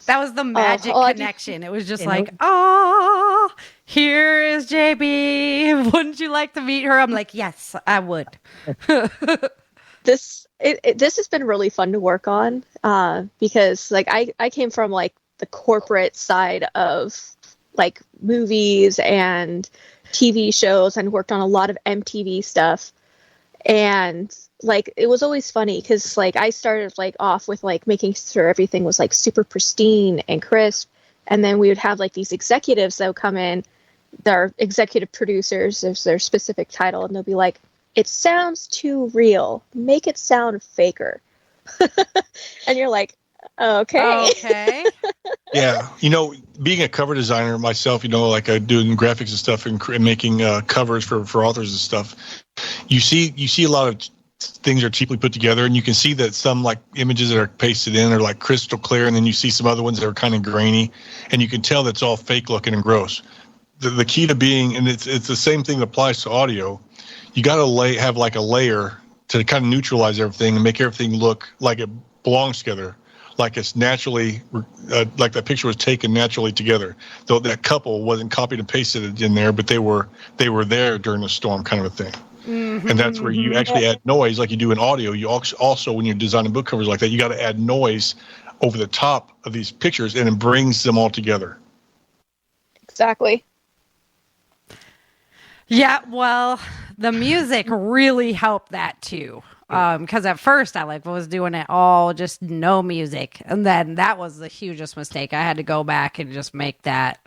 That was the magic connection. It was just like, oh, here is JB. Wouldn't you like to meet her? I'm like, yes, I would. This has been really fun to work on because like I came from like the corporate side of like movies and TV shows and worked on a lot of MTV stuff, and like it was always funny because like I started like off with like making sure everything was like super pristine and crisp, and then we would have like these executives that would come in, they're executive producers, is their specific title, and they'll be like, it sounds too real, make it sound faker. And you're like, okay. Yeah, being a cover designer myself, like I do in graphics and stuff and making covers for authors and stuff. You see a lot of things are cheaply put together, and you can see that some like images that are pasted in are like crystal clear, and then you see some other ones that are kind of grainy, and you can tell that's all fake looking and gross. The key to being, and it's the same thing that applies to audio. You got to have like a layer to kind of neutralize everything and make everything look like it belongs together. Like it's naturally, like that picture was taken naturally together. Though that couple wasn't copied and pasted in there, but they were there during the storm, kind of a thing. Mm-hmm. And that's where you actually add noise, like you do in audio. You also, when you're designing book covers like that, you got to add noise over the top of these pictures, and it brings them all together. Exactly. Yeah, well, the music really helped that too. Because at first I was doing it all just no music, and then that was the hugest mistake. I had to go back and just make that.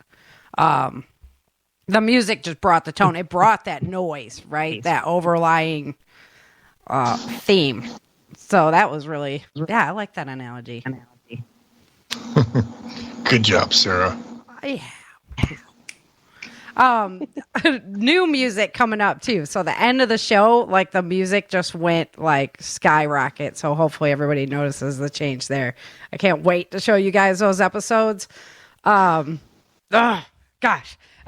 The music just brought the tone. It brought that noise, right? That overlying theme. So that was really, I like that analogy. Good job, Sarah. Yeah. New music coming up too. So the end of the show, like the music just went like skyrocket. So hopefully everybody notices the change there. I can't wait to show you guys those episodes. Gosh.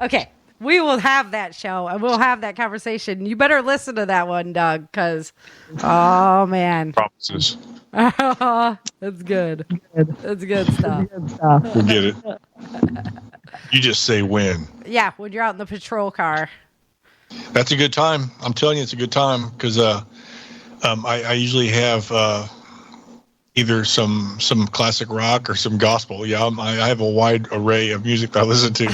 Okay. We will have that show and we'll have that conversation. You better listen to that one, Doug, because oh man. Promises. That's good. That's good stuff. We'll get it. You just say when. Yeah, when you're out in the patrol car. That's a good time. I'm telling you, it's a good time because I usually have either some classic rock or some gospel. Yeah, I have a wide array of music that I listen to,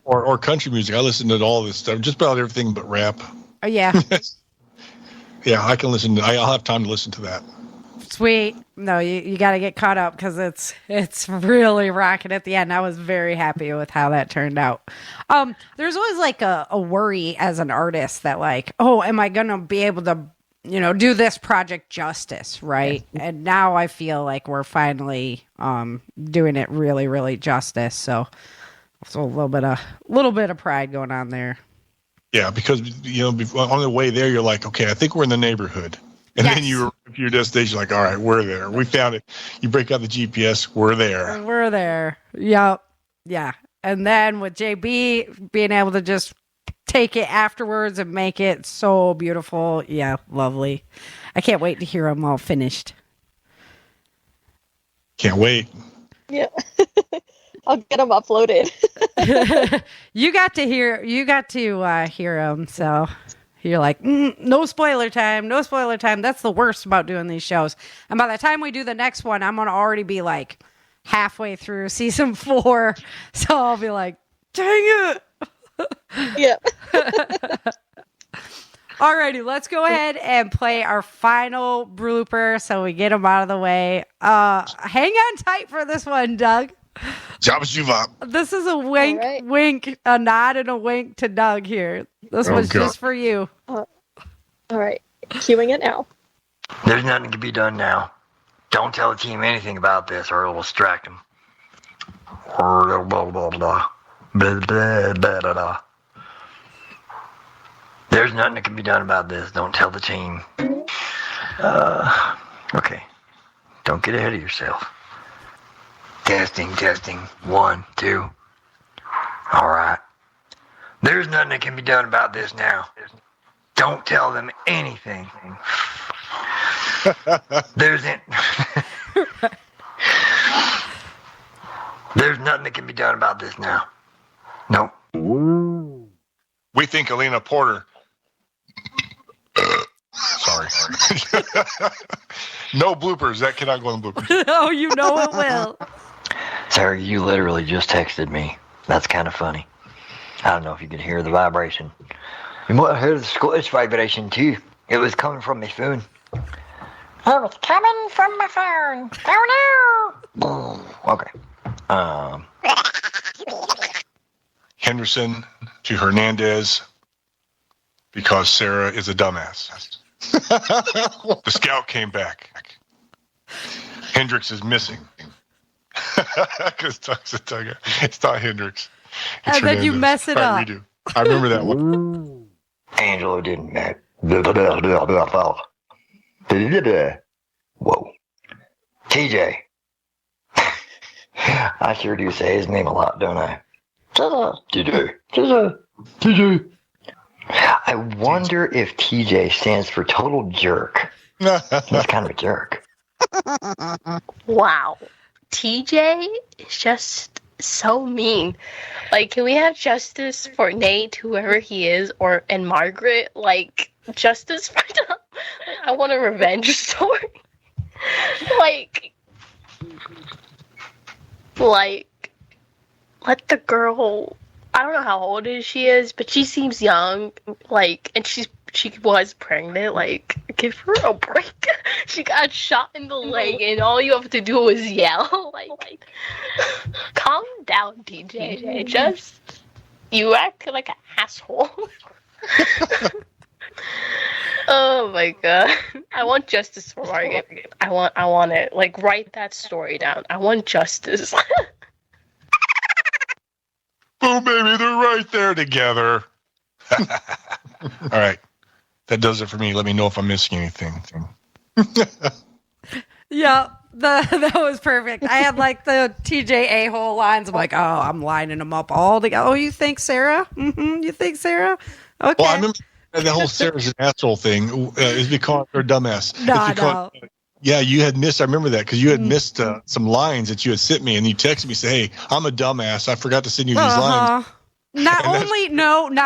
or country music. I listen to all this stuff, just about everything but rap. Oh yeah. Yeah, I can listen to. I'll have time to listen to that. Sweet. No, you got to get caught up because it's really rocking at the end. I was very happy with how that turned out. There's always like a worry as an artist that like, oh, am I going to be able to, do this project justice, right? And now I feel like we're finally doing it really, really justice. So a little bit of pride going on there. Yeah, because on the way there, you're like, okay, I think we're in the neighborhood. And then you arrive to your destination, like, all right, we're there. We found it. You break out the GPS, we're there. We're there. Yep. Yeah. And then with JB being able to just take it afterwards and make it so beautiful. Yeah, lovely. I can't wait to hear them all finished. Can't wait. Yeah. I'll get them uploaded. You got to hear them, so you're like, no spoiler time, no spoiler time. That's the worst about doing these shows. And by the time we do the next one, I'm going to already be like halfway through season 4. So I'll be like, dang it. Yeah. Alrighty, let's go ahead and play our final blooper so we get them out of the way. Hang on tight for this one, Doug. Jabba Juvop. This is a wink, a nod and a wink to Doug here. This was just for you. All right. Cueing it now. There's nothing can be done now. Don't tell the team anything about this or it'll distract them. Blah, blah, blah, blah. Blah, blah, blah, blah. There's nothing that can be done about this. Don't tell the team. Okay. Don't get ahead of yourself. Testing. 1, 2. All right. There's nothing that can be done about this now. Don't tell them anything. There's nothing that can be done about this now. Nope. We think Alina Porter. Sorry. No bloopers. That cannot go on bloopers. Oh, you know it will. Sarah, you literally just texted me. That's kind of funny. I don't know if you could hear the vibration. You might have heard the Scottish vibration too. It was coming from my phone. It was coming from my phone. Oh no. Okay. Henderson to Hernandez because Sarah is a dumbass. The scout came back. Hendricks is missing. Because it's not Hendricks. It's and then you mess it up. Redo. I remember that one. Angelo didn't match. Whoa. TJ. I sure do say his name a lot, don't I? TJ. I wonder if TJ stands for total jerk. He's kind of a jerk. Wow. TJ is just so mean. Like, can we have justice for Nate, whoever he is, and Margaret? Like, justice for them? I want a revenge story. like, let the girl. I don't know how old she is, but she seems young. Like, and she was pregnant. Like, give her a break. She got shot in the leg, and all you have to do is yell. Like, calm down, TJ. Just you act like an asshole. Oh my god! I want justice for Margaret. I want it. Like, write that story down. I want justice. Oh, baby, they're right there together. All right. That does it for me. Let me know if I'm missing anything. Yeah, that was perfect. I had like the TJ a-hole lines. I'm like, oh, I'm lining them up all together. Oh, you think Sarah? Mm-hmm. You think Sarah? Okay. Well, I remember the whole Sarah's an asshole thing is because they're dumbass. No. Yeah, you had missed. I remember that because you had missed some lines that you had sent me, and you texted me, say, "Hey, I'm a dumbass. I forgot to send you these lines." Not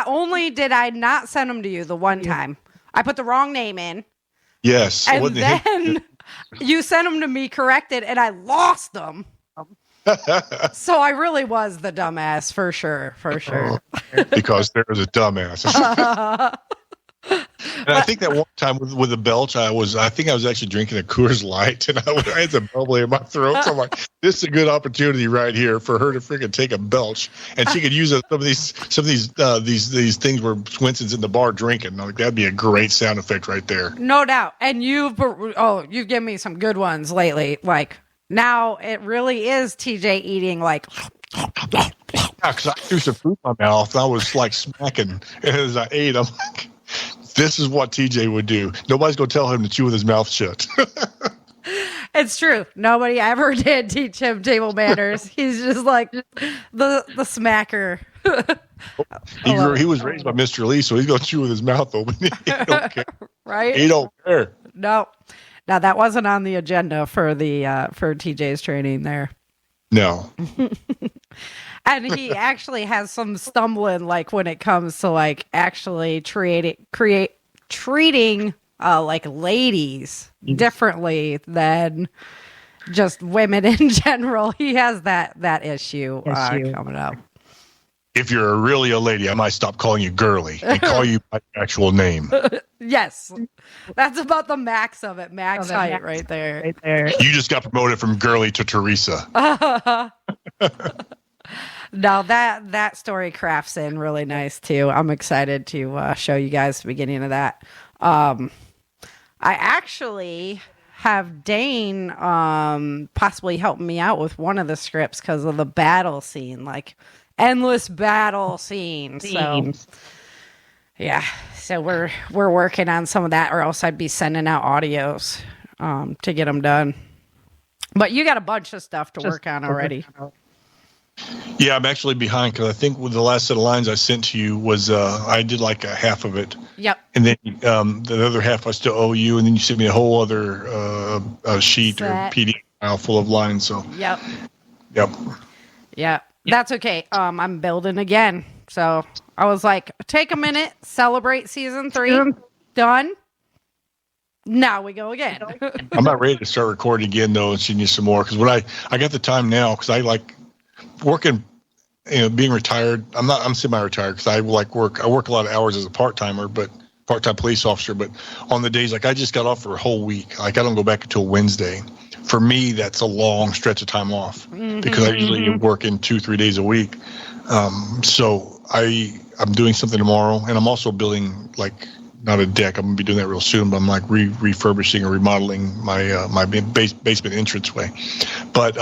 only did I not send them to you the one time, I put the wrong name in. Yes, and then you sent them to me corrected, and I lost them. So I really was the dumbass for sure. Because there was a dumbass. And I think that one time with the belch, I think I was actually drinking a Coors Light, and I had some bubbly in my throat. So I'm like, this is a good opportunity right here for her to freaking take a belch, and she could use some of these these things where Swenson's in the bar drinking. Like, that'd be a great sound effect right there. No doubt. And you've given me some good ones lately. Like, now it really is TJ eating like. Yeah, because I threw some food in my mouth, and I was like smacking as I ate. I'm like, this is what TJ would do. Nobody's going to tell him to chew with his mouth shut. It's true. Nobody ever did teach him table manners. He's just like the smacker. He was raised by Mr. Lee, so he's going to chew with his mouth open. He don't care. Right? He don't care. No. Now, that wasn't on the agenda for for TJ's training there. No. And he actually has some stumbling, like, when it comes to like actually treating like ladies differently than just women in general. He has that issue coming up. If you're really a lady, I might stop calling you girly and call you by your actual name. Yes. That's about the max of it. Max height right there. You just got promoted from girly to Teresa. No, that story crafts in really nice too. I'm excited to show you guys the beginning of that. I actually have Dane possibly helping me out with one of the scripts because of the battle scene, like endless battle scene. So yeah, so we're working on some of that, or else I'd be sending out audios to get them done. But you got a bunch of stuff to work on already. Yeah, I'm actually behind because I think with the last set of lines I sent to you was I did like a half of it. Yep. And then the other half I still owe you, and then you sent me a whole other sheet or PDF file full of lines. So. Yep. Yep. That's okay. I'm building again, so I was like, take a minute, celebrate season 3, done. Now we go again. I'm not ready to start recording again though, and send you some more because when I got the time now because I like working, being retired. I'm semi-retired because I work a lot of hours as a part-time police officer, but on the days like I just got off for a whole week. Like I don't go back until Wednesday. For me, that's a long stretch of time off because I usually work in 2-3 days a week. So I'm doing something tomorrow, and I'm also building not a deck. I'm gonna be doing that real soon, but I'm like refurbishing or remodeling my basement entranceway. But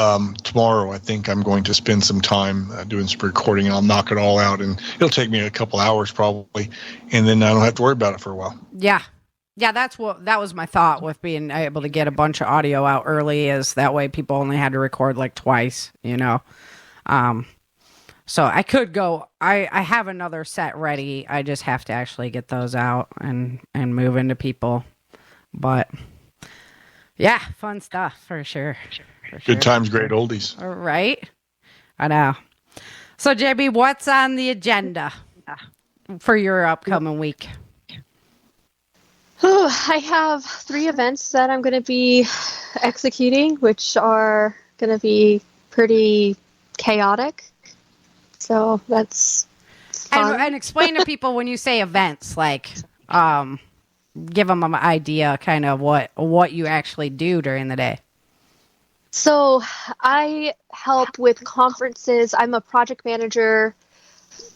tomorrow, I think I'm going to spend some time doing some recording, and I'll knock it all out, and it'll take me a couple hours probably, and then I don't have to worry about it for a while. Yeah, that was my thought with being able to get a bunch of audio out early, is that way people only had to record like twice, So I could go. I have another set ready. I just have to actually get those out and move into people. But yeah, fun stuff for sure. Good times, great oldies. All right, I know. So JB, what's on the agenda for your upcoming week? I have 3 events that I'm going to be executing, which are going to be pretty chaotic. So that's fun. And explain to people when you say events, like, give them an idea kind of what you actually do during the day. So I help with conferences. I'm a project manager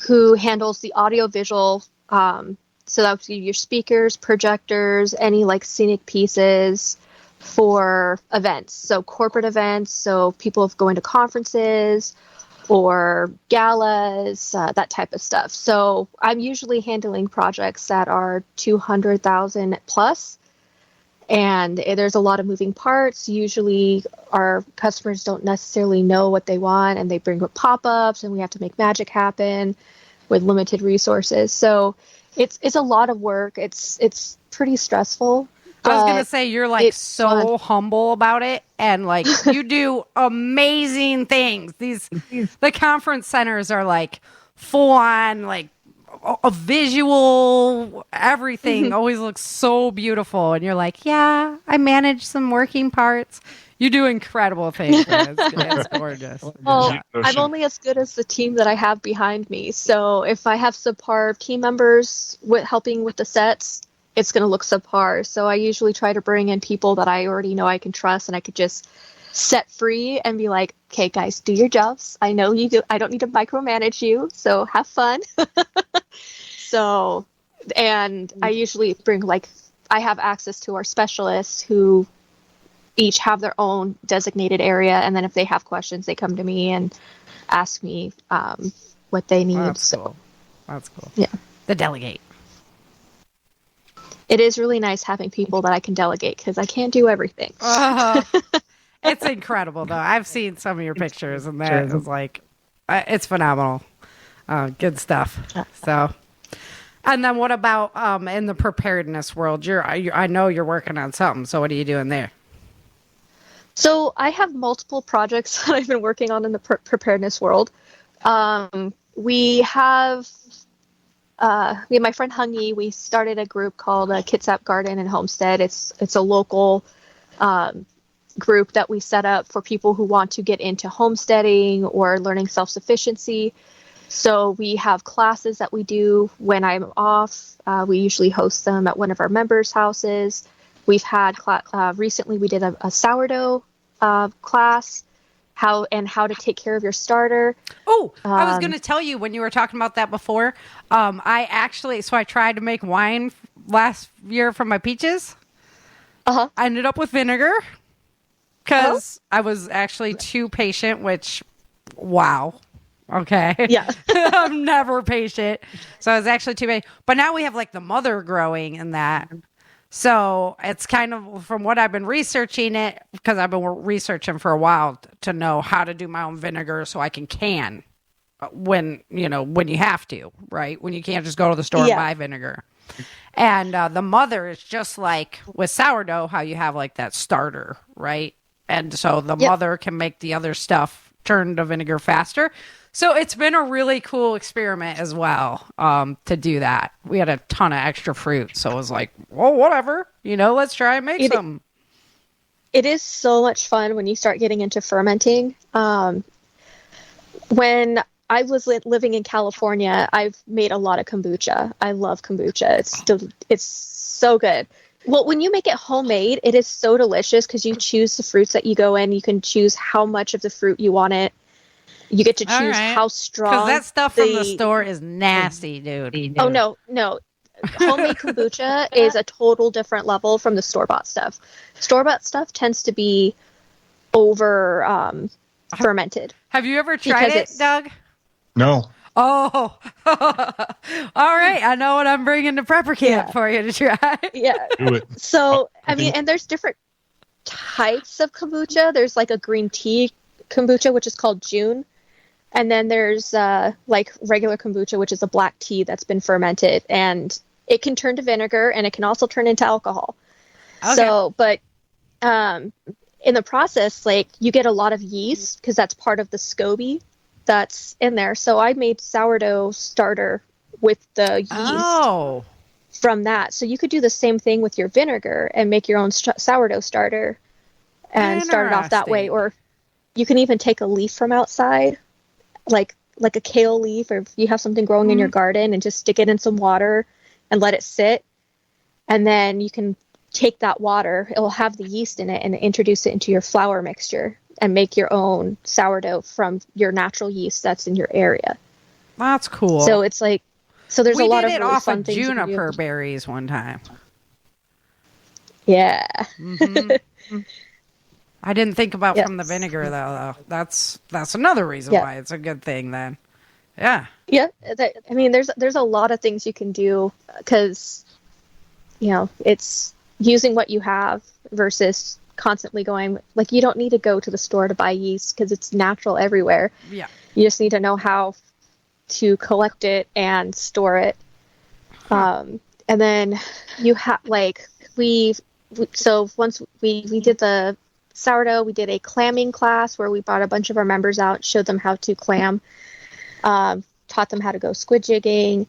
who handles the audio-visual. So that would be your speakers, projectors, any scenic pieces for events. So corporate events, so people going to conferences or galas, that type of stuff. So I'm usually handling projects that are 200,000 plus, and there's a lot of moving parts. Usually our customers don't necessarily know what they want, and they bring up pop-ups, and we have to make magic happen with limited resources. So it's a lot of work. It's pretty stressful. I was gonna say you're so humble about it, and you do amazing things. The conference centers are full on, a visual, everything always looks so beautiful, and you're like, yeah, I manage some working parts. You do incredible things. It's gorgeous. Well, I'm only as good as the team that I have behind me. So if I have subpar team members helping with the sets, it's going to look subpar. So I usually try to bring in people that I already know I can trust and I could just set free and be like, okay, guys, do your jobs. I know you do. I don't need to micromanage you. So have fun. So, and I usually bring I have access to our specialists who each have their own designated area. And then if they have questions, they come to me and ask me what they need. That's cool. That's cool. Yeah. The delegate. It is really nice having people that I can delegate because I can't do everything. It's incredible, though. I've seen some of your pictures, and that is like, it's phenomenal. Good stuff. So, and then what about in the preparedness world? I know you're working on something. So what are you doing there? So I have multiple projects that I've been working on in the preparedness world. We have my friend Hungy. We started a group called Kitsap Garden and Homestead. It's a local group that we set up for people who want to get into homesteading or learning self-sufficiency. So we have classes that we do when I'm off. We usually host them at one of our members' houses. We've had recently we did a sourdough class, how to take care of your starter. Oh, I was going to tell you when you were talking about that before. I tried to make wine last year from my peaches. I ended up with vinegar because I was actually too patient, which, wow. Okay. Yeah. I'm never patient. So I was actually too patient. But now we have the mother growing in that. So it's kind of from what I've been researching it, because I've been researching for a while to know how to do my own vinegar so I can when you have to, right? When you can't just go to the store and buy vinegar. And the mother is just like with sourdough, how you have that starter, right? And so the mother can make the other stuff turn to vinegar faster. So it's been a really cool experiment as well to do that. We had a ton of extra fruit. So it was like, well, whatever, let's try and make some. It is so much fun when you start getting into fermenting. When I was living in California, I've made a lot of kombucha. I love kombucha. It's so good. Well, when you make it homemade, it is so delicious because you choose the fruits that you go in. You can choose how much of the fruit you want it. You get to choose how strong. Because that stuff from the store is nasty, dude. Oh, no. Homemade kombucha is a total different level from the store-bought stuff. Store-bought stuff tends to be over fermented. Have you ever tried it, Doug? No. Oh, all right. I know what I'm bringing to prepper camp for you to try. Yeah. Do it. So, and there's different types of kombucha. There's a green tea kombucha, which is called June. And then there's regular kombucha, which is a black tea that's been fermented. And it can turn to vinegar and it can also turn into alcohol. Okay. So, but in the process, you get a lot of yeast because that's part of the SCOBY that's in there. So I made sourdough starter with the yeast from that. So you could do the same thing with your vinegar and make your own sourdough starter and start it off that way. Or you can even take a leaf from outside, like a kale leaf, or if you have something growing in your garden, and just stick it in some water and let it sit. And then you can take that water, it will have the yeast in it, and introduce it into your flour mixture and make your own sourdough from your natural yeast that's in your area. That's cool. So it's there's a lot of really off fun things. Juniper berries one time. Yeah. Mm-hmm. I didn't think about from the vinegar though. That's another reason why it's a good thing then. Yeah. Yeah. There's a lot of things you can do because, it's using what you have versus constantly going, you don't need to go to the store to buy yeast because it's natural everywhere. Yeah. You just need to know how to collect it and store it. And then you have so once we did the sourdough, we did a clamming class where we brought a bunch of our members out, showed them how to clam, taught them how to go squid jigging.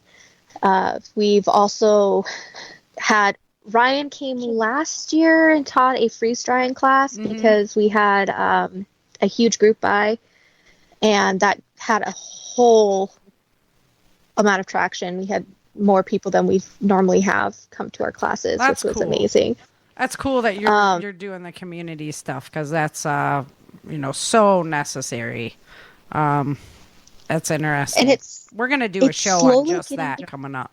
We've also had Ryan came last year and taught a freeze drying class because we had a huge group buy, and that had a whole amount of traction. more people than we normally have come to our classes, That's which was cool. amazing. That's cool that you're doing the community stuff, because that's so necessary. That's interesting. And we're gonna do a show on just that coming up.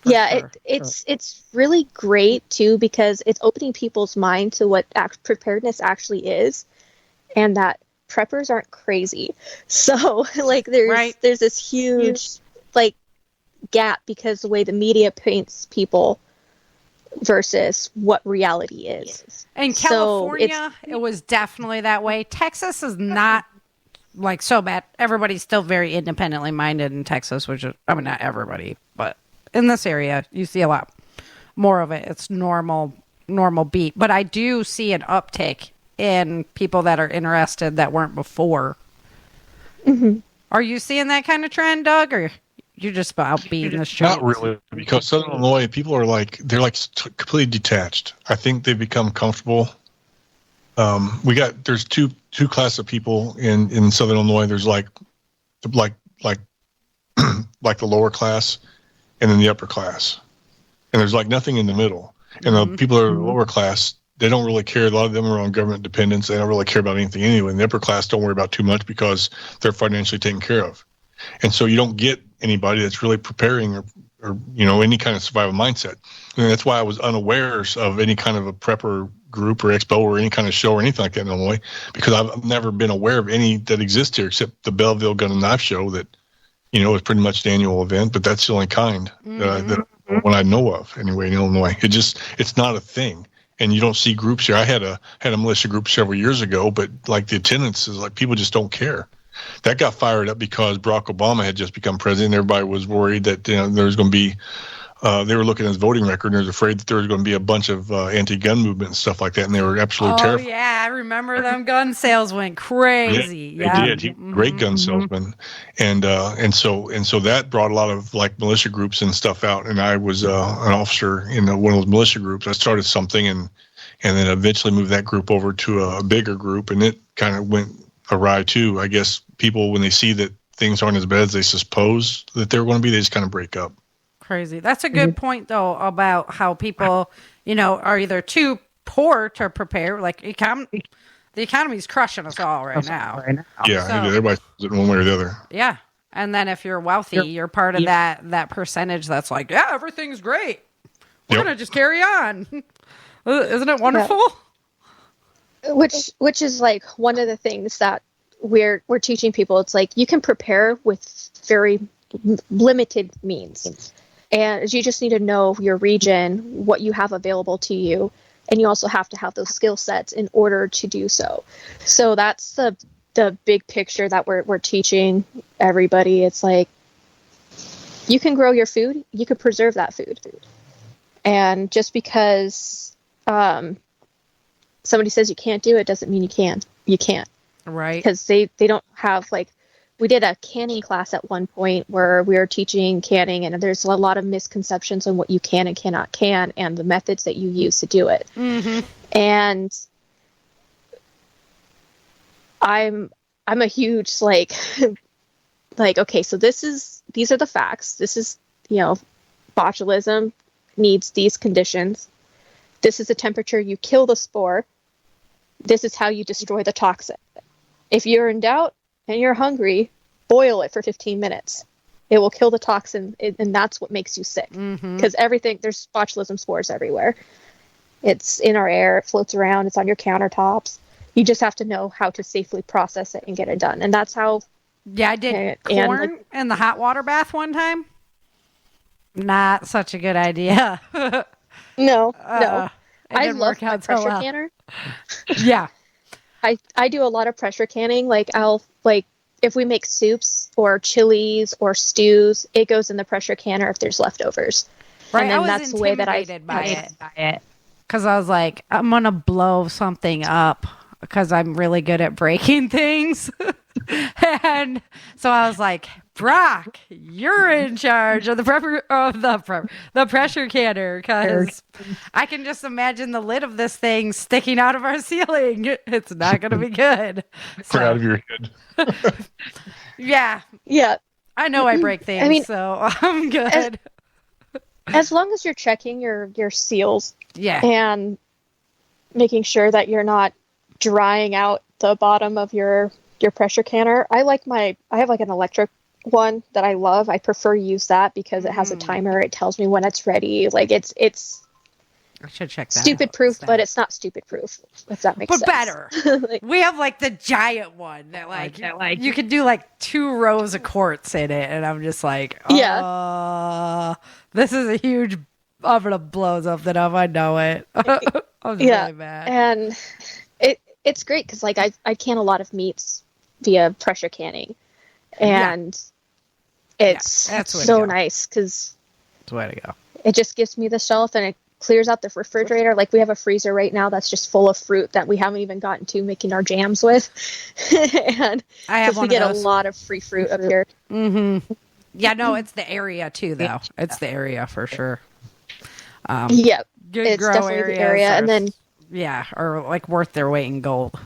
Yeah, sure. it's really great too, because it's opening people's mind to what preparedness actually is, and that preppers aren't crazy. So like there's this huge like gap, because the way the media paints people versus what reality is. In California, it was definitely that way. Texas is not like so bad. Everybody's still very independently minded in Texas, which is, I mean, not everybody, but in this area, you see a lot more of it. It's normal beat. But I do see an uptick in people that are interested that weren't before. Mm-hmm. Are you seeing that kind of trend, Doug, or you're just about beating the streets? Not really, because Southern Illinois people are they're completely detached. I think they've become comfortable. There's two classes of people in Southern Illinois. There's like the lower class, and then the upper class, and there's like nothing in the middle. And the people that are lower class, they don't really care. A lot of them are on government dependence. They don't really care about anything anyway. And the upper class don't worry about too much because they're financially taken care of. And so you don't get anybody that's really preparing or any kind of survival mindset. And that's why I was unaware of any kind of a prepper group or expo or any kind of show or anything like that in Illinois, because I've never been aware of any that exist here except the Belleville Gun and Knife Show that, is pretty much the annual event, but that's the only kind that one I know of anyway in Illinois. It's not a thing. And you don't see groups here. I had a militia group several years ago, but like the attendance is like people just don't care. That got fired up because Barack Obama had just become president. Everybody was worried that there was going to be, they were looking at his voting record and they was afraid that there was going to be a bunch of anti-gun movement and stuff like that, and they were absolutely terrified. Oh yeah, I remember them gun sales went crazy. Yeah, they did. He was a great gun salesman, and so that brought a lot of like militia groups and stuff out. And I was an officer in one of those militia groups. I started something and then eventually moved that group over to a bigger group, and it kind of went awry too. I guess people, when they see that things aren't as bad as they suppose that they're going to be, they just kind of break up. Crazy. That's a good point, though, about how people, are either too poor to prepare. Like, the economy's crushing us all right now. Yeah, everybody's in one way or the other. Yeah. And then if you're wealthy, you're part of that percentage that's like, yeah, everything's great. We're going to just carry on. Isn't it wonderful? Yeah. Which is like one of the things that we're teaching people. It's like you can prepare with very limited means. And you just need to know your region, what you have available to you, and you also have to have those skill sets in order to do so. So that's the big picture that we're teaching everybody. It's like you can grow your food, you can preserve that food. And just because somebody says you can't do it doesn't mean you can. You can't. Right. Because they don't have we did a canning class at one point where we were teaching canning, and there's a lot of misconceptions on what you can and cannot can and the methods that you use to do it. Mm-hmm. And I'm a huge okay, so these are the facts. This is, botulism needs these conditions. This is the temperature you kill the spore. This is how you destroy the toxin. If you're in doubt and you're hungry, boil it for 15 minutes. It will kill the toxin, and that's what makes you sick. Because there's botulism spores everywhere. It's in our air, it floats around, it's on your countertops. You just have to know how to safely process it and get it done. And that's how... Yeah, I did corn in the hot water bath one time. Not such a good idea. No. I love my pressure canner. Yeah. I do a lot of pressure canning. If we make soups or chilies or stews, it goes in the pressure canner if there's leftovers. Right. And then I was that's the way that by it. Because I was like, I'm going to blow something up because I'm really good at breaking things. And so I was like, Brock, you're in charge of the pressure canner, because I can just imagine the lid of this thing sticking out of our ceiling. It's not going to be good. Clear out of your head. Yeah. Yeah. I know I break things, so I'm good. As long as you're checking your seals, and making sure that you're not drying out the bottom of your pressure canner. I have like an electric one that I love. I prefer to use that because it has a timer. It tells me when it's ready. Like it's I should check that stupid proof, but it's not stupid proof, if that makes sense. But better. We have like the giant one that you could do like 2 rows of quarts in it, and I'm just like, this is a huge. I'm gonna blow something up. I know it. I'm really mad. And it's great because like I can a lot of meats via pressure canning, and it's so nice because that's the way to go. It just gives me the shelf and it clears out the refrigerator. Like we have a freezer right now that's just full of fruit that we haven't even gotten to making our jams with, and I have one we get of those. A lot of free fruit up here. Mm-hmm. Yeah, no, it's the area too, though. It's the area for sure. Good it's grow definitely the area, and then are like worth their weight in gold.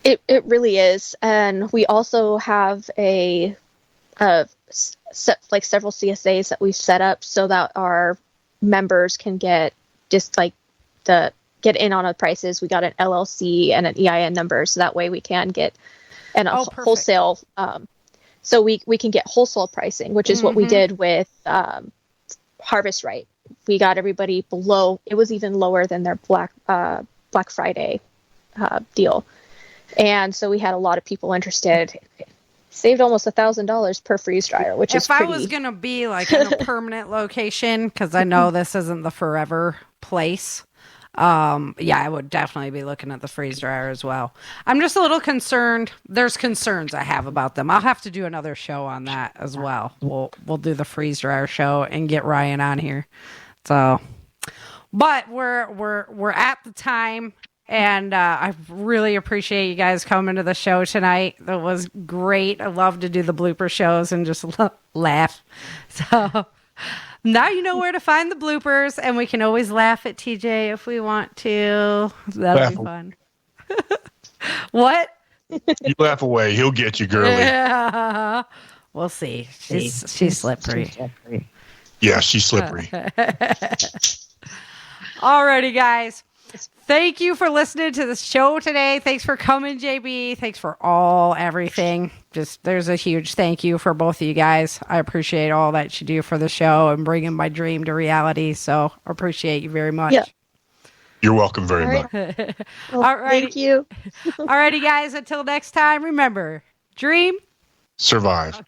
It really is, and we also have a several CSAs that we've set up so that our members can get get in on the prices. We got an LLC and an EIN number, so that way we can get wholesale. So we can get wholesale pricing, which is what we did with Harvest Right. We got everybody below. It was even lower than their Black Friday deal, and so we had a lot of people interested. Saved almost $1,000 per freeze dryer, which is pretty. If I was gonna be like in a permanent location, because I know this isn't the forever place. I would definitely be looking at the freeze dryer as well. I'm just a little concerned. There's concerns I have about them. I'll have to do another show on that as well. We'll do the freeze dryer show and get Ryan on here. So, but we're at the time, and I really appreciate you guys coming to the show tonight. That was great. I love to do the blooper shows and just laugh. So. Now you know where to find the bloopers, and we can always laugh at TJ if we want to. That'll be fun. What? You laugh away. He'll get you, girly. Yeah. We'll see. She's slippery. Yeah, she's slippery. Alrighty, guys. Thank you for listening to the show today. Thanks for coming, JB. Thanks for everything. Just there's a huge thank you for both of you guys. I appreciate all that you do for the show and bringing my dream to reality. So I appreciate you very much. Yeah. You're welcome very much. Well, thank you. Alrighty, guys. Until next time, remember, dream, survive,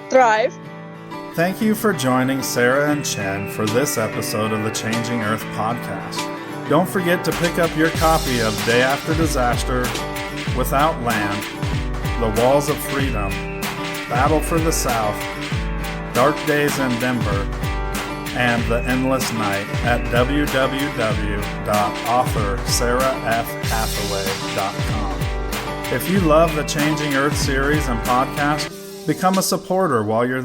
thrive. Thank you for joining Sarah and Chen for this episode of the Changing Earth podcast. Don't forget to pick up your copy of Day After Disaster, Without Land, The Walls of Freedom, Battle for the South, Dark Days in Denver, and The Endless Night at www.authorSarahFHathaway.com. If you love the Changing Earth series and podcast, become a supporter while you're there.